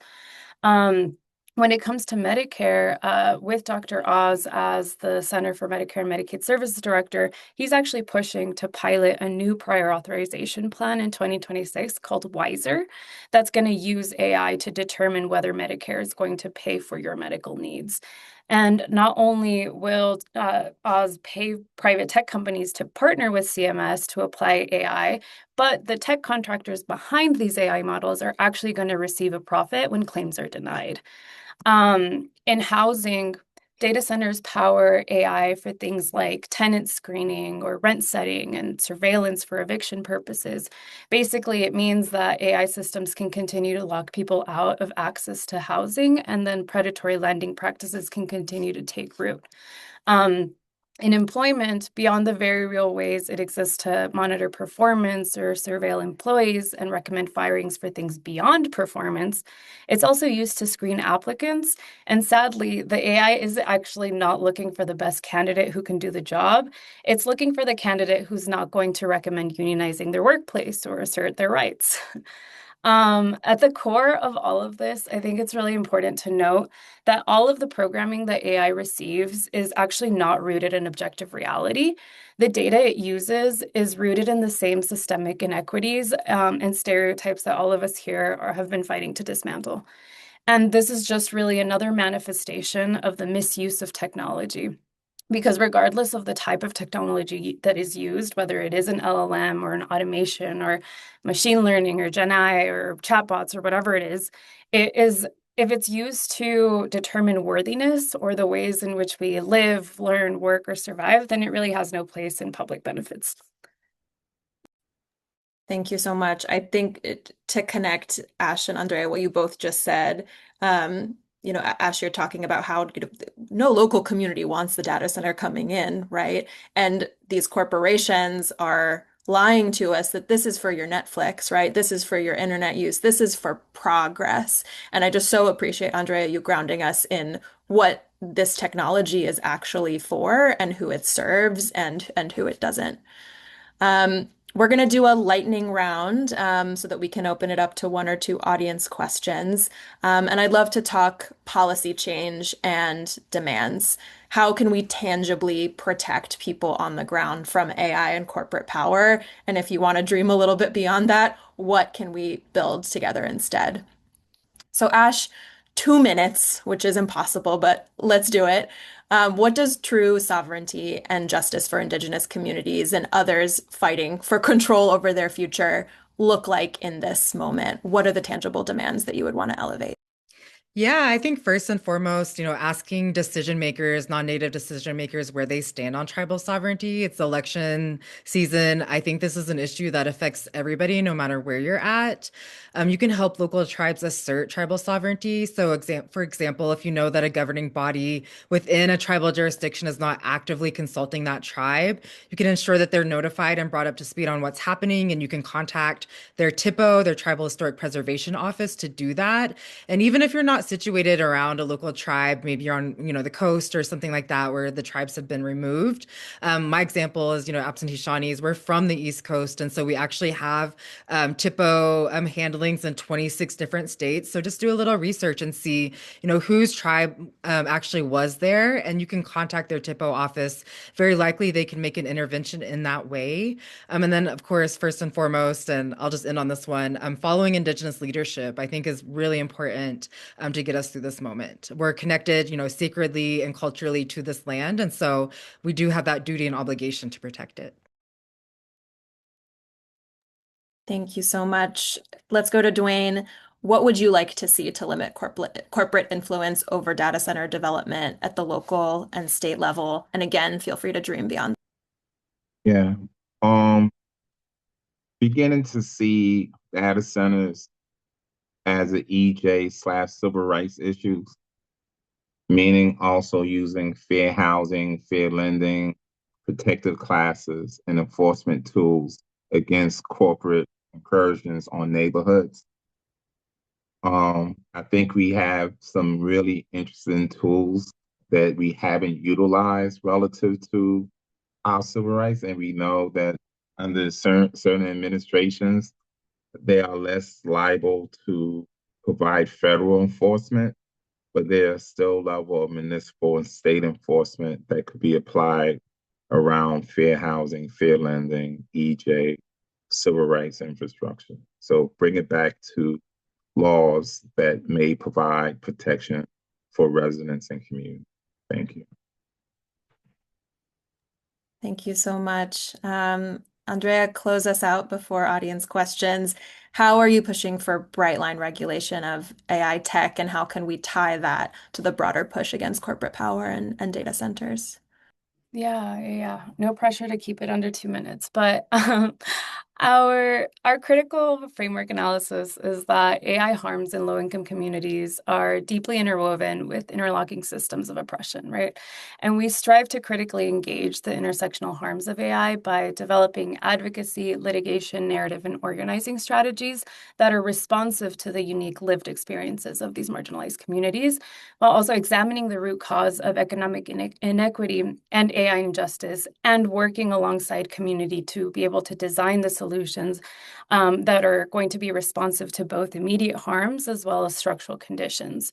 When it comes to Medicare, with Dr. Oz as the Center for Medicare and Medicaid Services Director, he's actually pushing to pilot a new prior authorization plan in 2026 called WISER that's going to use AI to determine whether Medicare is going to pay for your medical needs. And not only will Oz pay private tech companies to partner with CMS to apply AI, but the tech contractors behind these AI models are actually going to receive a profit when claims are denied. In housing, data centers power AI for things like tenant screening or rent setting and surveillance for eviction purposes. Basically, it means that AI systems can continue to lock people out of access to housing, and then predatory lending practices can continue to take root. In employment, beyond the very real ways it exists to monitor performance or surveil employees and recommend firings for things beyond performance, it's also used to screen applicants. And sadly, the AI is actually not looking for the best candidate who can do the job. It's looking for the candidate who's not going to recommend unionizing their workplace or assert their rights. At the core of all of this, I think it's really important to note that all of the programming that AI receives is actually not rooted in objective reality. The data it uses is rooted in the same systemic inequities and stereotypes that all of us here have been fighting to dismantle. And this is just really another manifestation of the misuse of technology. Because regardless of the type of technology that is used, whether it is an LLM or an automation or machine learning or Gen AI or chatbots or whatever it is, if it's used to determine worthiness or the ways in which we live, learn, work, or survive, then it really has no place in public benefits. Thank you so much. I think to connect Ash and Andrea, what you both just said, Ash, you're talking about how no local community wants the data center coming in, right? And these corporations are lying to us that this is for your Netflix, right? This is for your internet use. This is for progress. And I just so appreciate, Andrea, you grounding us in what this technology is actually for and who it serves and who it doesn't. We're going to do a lightning round so that we can open it up to one or two audience questions. And I'd love to talk policy change and demands. How can we tangibly protect people on the ground from AI and corporate power? And if you want to dream a little bit beyond that, what can we build together instead? So, Ash, 2 minutes, which is impossible, but let's do it. What does true sovereignty and justice for Indigenous communities and others fighting for control over their future look like in this moment? What are the tangible demands that you would want to elevate? Yeah, I think first and foremost, asking decision makers, non-native decision makers, where they stand on tribal sovereignty. It's election season. I think this is an issue that affects everybody, no matter where you're at. You can help local tribes assert tribal sovereignty. So, for example, if you know that a governing body within a tribal jurisdiction is not actively consulting that tribe, you can ensure that they're notified and brought up to speed on what's happening, and you can contact their TIPO, their Tribal Historic Preservation Office, to do that. And even if you're not situated around a local tribe, maybe you're on, the coast or something like that, where the tribes have been removed. My example is, absentee Shawnees. We're from the East Coast, and so we actually have TIPO handlings in 26 different states. So just do a little research and see, whose tribe actually was there, and you can contact their TIPO office. Very likely they can make an intervention in that way. And then, of course, first and foremost, and I'll just end on this one, following Indigenous leadership, I think, is really important to get us through this moment. We're connected, sacredly and culturally to this land. And so we do have that duty and obligation to protect it. Thank you so much. Let's go to Dwaign. What would you like to see to limit corporate influence over data center development at the local and state level? And again, feel free to dream beyond. Yeah. Beginning to see data centers as an EJ/civil rights issues, meaning also using fair housing, fair lending, protected classes, and enforcement tools against corporate incursions on neighborhoods. I think we have some really interesting tools that we haven't utilized relative to our civil rights, and we know that under certain administrations, they are less liable to provide federal enforcement, but there's still a level of municipal and state enforcement that could be applied around fair housing, fair lending, EJ, civil rights infrastructure. So bring it back to laws that may provide protection for residents and communities. Thank you. Thank you so much. Andrea, close us out before audience questions. How are you pushing for bright line regulation of AI tech, and how can we tie that to the broader push against corporate power and data centers? Yeah. No pressure to keep it under 2 minutes, but our critical framework analysis is that AI harms in low-income communities are deeply interwoven with interlocking systems of oppression, right? And we strive to critically engage the intersectional harms of AI by developing advocacy, litigation, narrative, and organizing strategies that are responsive to the unique lived experiences of these marginalized communities, while also examining the root cause of economic inequity and AI injustice, and working alongside community to be able to design the solutions that are going to be responsive to both immediate harms as well as structural conditions.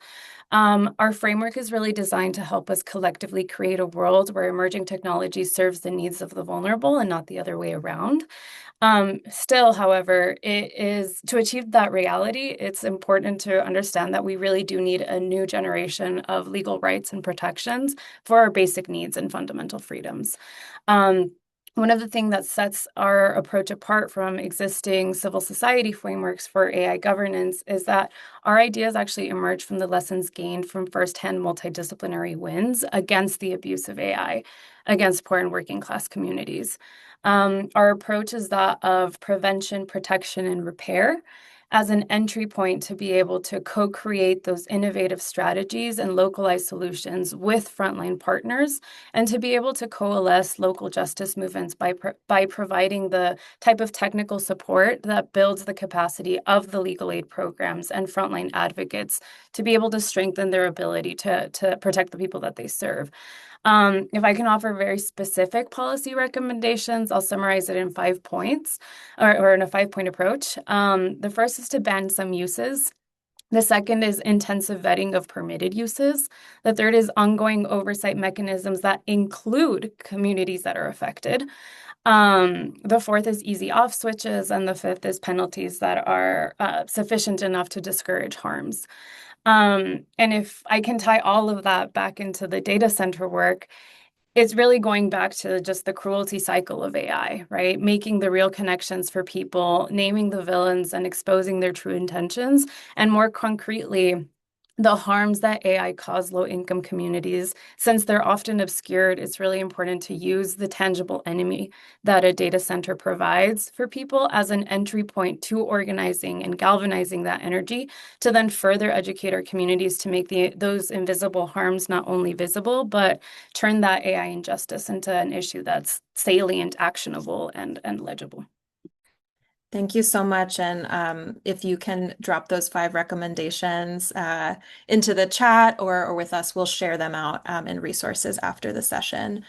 Our framework is really designed to help us collectively create a world where emerging technology serves the needs of the vulnerable and not the other way around. Still, however, it is to achieve that reality, it's important to understand that we really do need a new generation of legal rights and protections for our basic needs and fundamental freedoms. one of the things that sets our approach apart from existing civil society frameworks for AI governance is that our ideas actually emerge from the lessons gained from firsthand multidisciplinary wins against the abuse of AI against poor and working class communities. Our approach is that of prevention, protection, and repair as an entry point to be able to co-create those innovative strategies and localized solutions with frontline partners, and to be able to coalesce local justice movements by providing the type of technical support that builds the capacity of the legal aid programs and frontline advocates to be able to strengthen their ability to protect the people that they serve. If I can offer very specific policy recommendations, I'll summarize it in 5 points or in a 5-point approach. The first is to ban some uses. The second is intensive vetting of permitted uses. The third is ongoing oversight mechanisms that include communities that are affected. The fourth is easy off switches, and the fifth is penalties that are sufficient enough to discourage harms. And if I can tie all of that back into the data center work, it's really going back to just the cruelty cycle of AI, right? Making the real connections for people, naming the villains and exposing their true intentions, and more concretely, the harms that AI cause low-income communities. Since they're often obscured, it's really important to use the tangible enemy that a data center provides for people as an entry point to organizing and galvanizing that energy to then further educate our communities to make those invisible harms not only visible, but turn that AI injustice into an issue that's salient, actionable, and legible. Thank you so much. And if you can drop those 5 recommendations into the chat or with us, we'll share them out in resources after the session.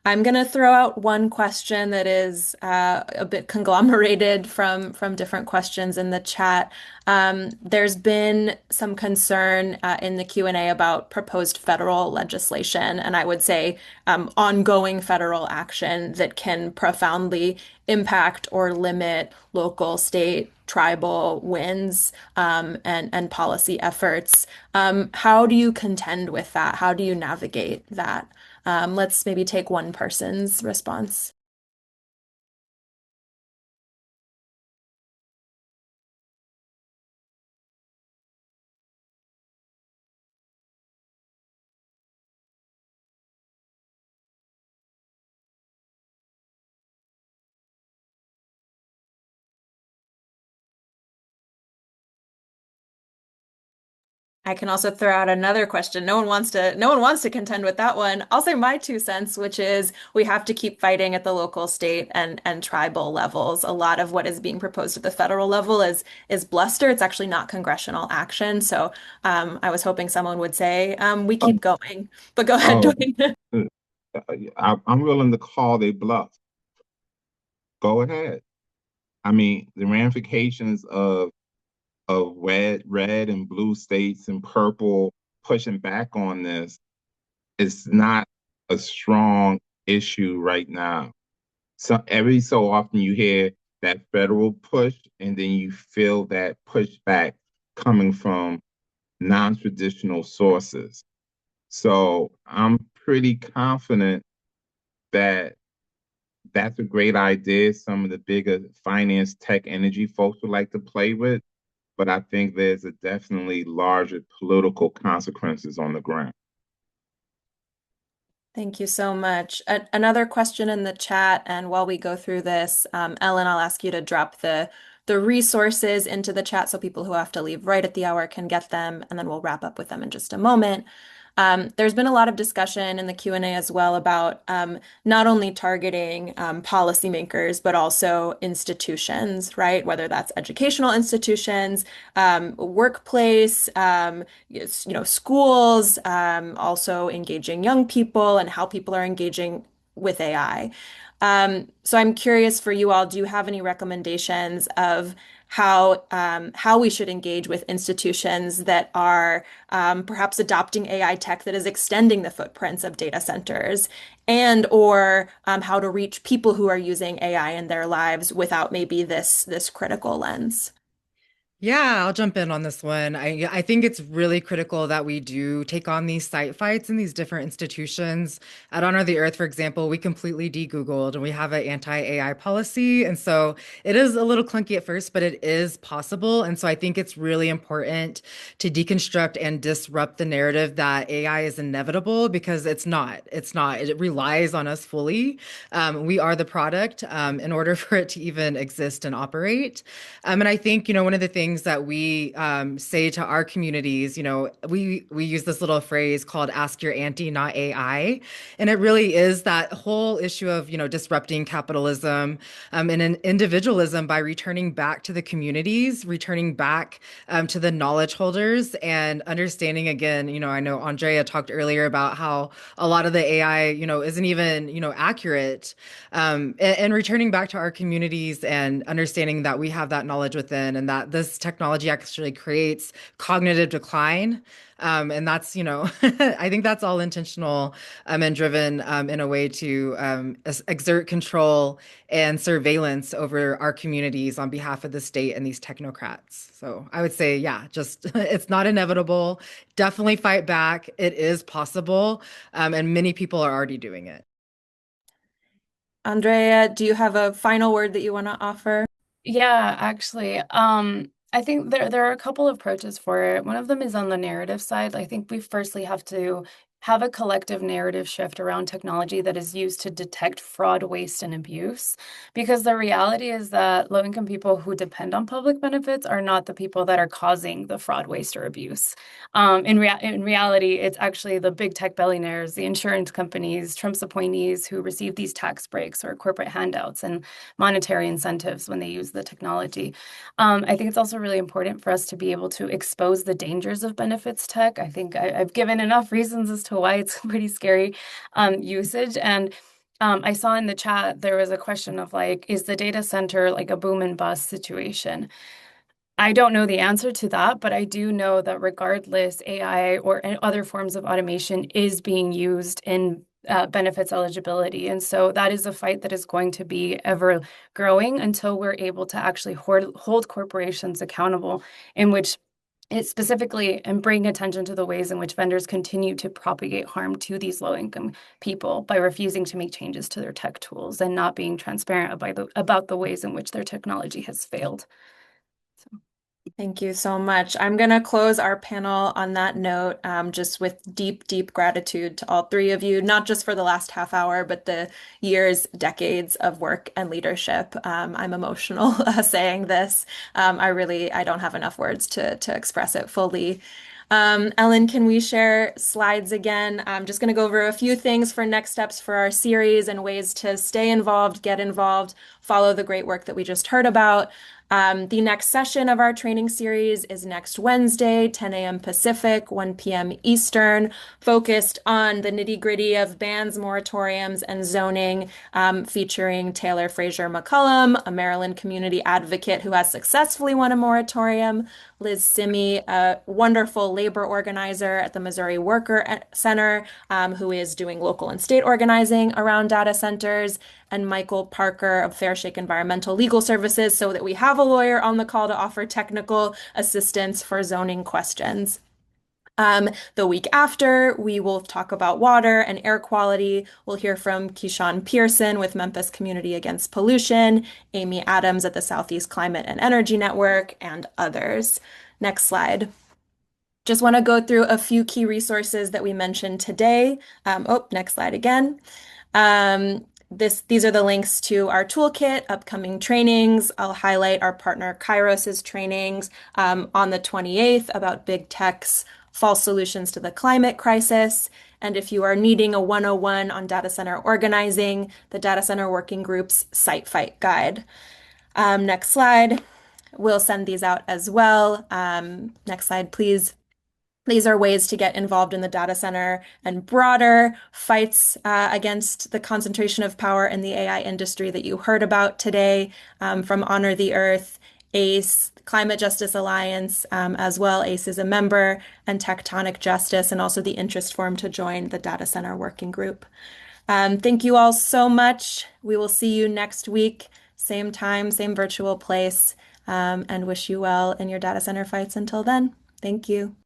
I'm going to throw out one question that is a bit conglomerated from different questions in the chat. There's been some concern in the Q&A about proposed federal legislation, and I would say ongoing federal action that can profoundly impact or limit local, state, tribal wins and policy efforts. How do you contend with that? How do you navigate that? Let's maybe take one person's response. I can also throw out another question. No one wants to contend with that one. I'll say my 2 cents, which is we have to keep fighting at the local, state, and tribal levels. A lot of what is being proposed at the federal level is bluster. It's actually not congressional action. So I was hoping someone would say we keep going. But go ahead, Oh, Dwaign. I'm willing to call they bluff. Go ahead. I mean, the ramifications of red and blue states and purple pushing back on this is not a strong issue right now. So every so often you hear that federal push, and then you feel that pushback coming from non-traditional sources. So I'm pretty confident that that's a great idea. Some of the bigger finance, tech, energy folks would like to play with, but I think there's a definitely larger political consequences on the ground. Thank you so much. Another question in the chat, and while we go through this, Ellen, I'll ask you to drop the resources into the chat so people who have to leave right at the hour can get them, and then we'll wrap up with them in just a moment. There's been a lot of discussion in the Q&A as well about not only targeting policymakers, but also institutions, right? Whether that's educational institutions, workplace, schools, also engaging young people and how people are engaging with AI. So I'm curious for you all, do you have any recommendations of how we should engage with institutions that are perhaps adopting AI tech that is extending the footprints of data centers, and or how to reach people who are using AI in their lives without maybe this critical lens? Yeah, I'll jump in on this one. I think it's really critical that we do take on these site fights in these different institutions. At Honor the Earth, for example, we completely de-Googled and we have an anti-AI policy. And so it is a little clunky at first, but it is possible. And so I think it's really important to deconstruct and disrupt the narrative that AI is inevitable because it's not. It's not. It relies on us fully. We are the product in order for it to even exist and operate. And I think, one of the things that we say to our communities, we use this little phrase called ask your auntie, not AI. And it really is that whole issue of, disrupting capitalism and individualism by returning back to the communities, returning back to the knowledge holders and understanding again, I know Andrea talked earlier about how a lot of the AI, isn't even, accurate. And returning back to our communities and understanding that we have that knowledge within and that this technology actually creates cognitive decline. And that's, I think that's all intentional and driven in a way to exert control and surveillance over our communities on behalf of the state and these technocrats. So I would say, yeah, just it's not inevitable. Definitely fight back. It is possible. And many people are already doing it. Andrea, do you have a final word that you want to offer? Yeah, actually, I think there are a couple of approaches for it. One of them is on the narrative side. I think we firstly have to have a collective narrative shift around technology that is used to detect fraud, waste, and abuse. Because the reality is that low-income people who depend on public benefits are not the people that are causing the fraud, waste, or abuse. In reality, it's actually the big tech billionaires, the insurance companies, Trump's appointees who receive these tax breaks or corporate handouts and monetary incentives when they use the technology. I think it's also really important for us to be able to expose the dangers of benefits tech. I think I've given enough reasons as to why it's pretty scary usage. And I saw in the chat there was a question of like, is the data center like a boom and bust situation? I don't know the answer to that, but I do know that regardless, AI or other forms of automation is being used in benefits eligibility. And so that is a fight that is going to be ever growing until we're able to actually hold corporations accountable, in which it specifically and bring attention to the ways in which vendors continue to propagate harm to these low-income people by refusing to make changes to their tech tools and not being transparent about the ways in which their technology has failed. So. Thank you so much. I'm going to close our panel on that note, just with deep, deep gratitude to all three of you, not just for the last half hour, but the years, decades of work and leadership. I'm emotional saying this. I don't have enough words to express it fully. Ellen, can we share slides again? I'm just going to go over a few things for next steps for our series and ways to stay involved, get involved, follow the great work that we just heard about. The next session of our training series is next Wednesday, 10 a.m. Pacific, 1 p.m. Eastern, focused on the nitty-gritty of bans, moratoriums, and zoning, featuring Taylor Fraser McCullum, a Maryland community advocate who has successfully won a moratorium, Liz Simi, a wonderful labor organizer at the Missouri Worker Center, who is doing local and state organizing around data centers, and Michael Parker of Fair Shake Environmental Legal Services, so that we have a lawyer on the call to offer technical assistance for zoning questions. The week after, we will talk about water and air quality. We'll hear from Keyshawn Pearson with Memphis Community Against Pollution, Amy Adams at the Southeast Climate and Energy Network, and others. Next slide. Just want to go through a few key resources that we mentioned today. Next slide again. These are the links to our toolkit, upcoming trainings. I'll highlight our partner Kairos's trainings on the 28th about big tech's false solutions to the climate crisis. And if you are needing a 101 on data center organizing, the Data Center Working Group's Site Fight Guide. Next slide. We'll send these out as well. Next slide, please. These are ways to get involved in the data center and broader fights against the concentration of power in the AI industry that you heard about today from Honor the Earth, ACE, Climate Justice Alliance as well. ACE is a member, and Tectonic Justice, and also the interest form to join the Data Center Working Group. Thank you all so much. We will see you next week, same time, same virtual place. and wish you well in your data center fights until then. Thank you.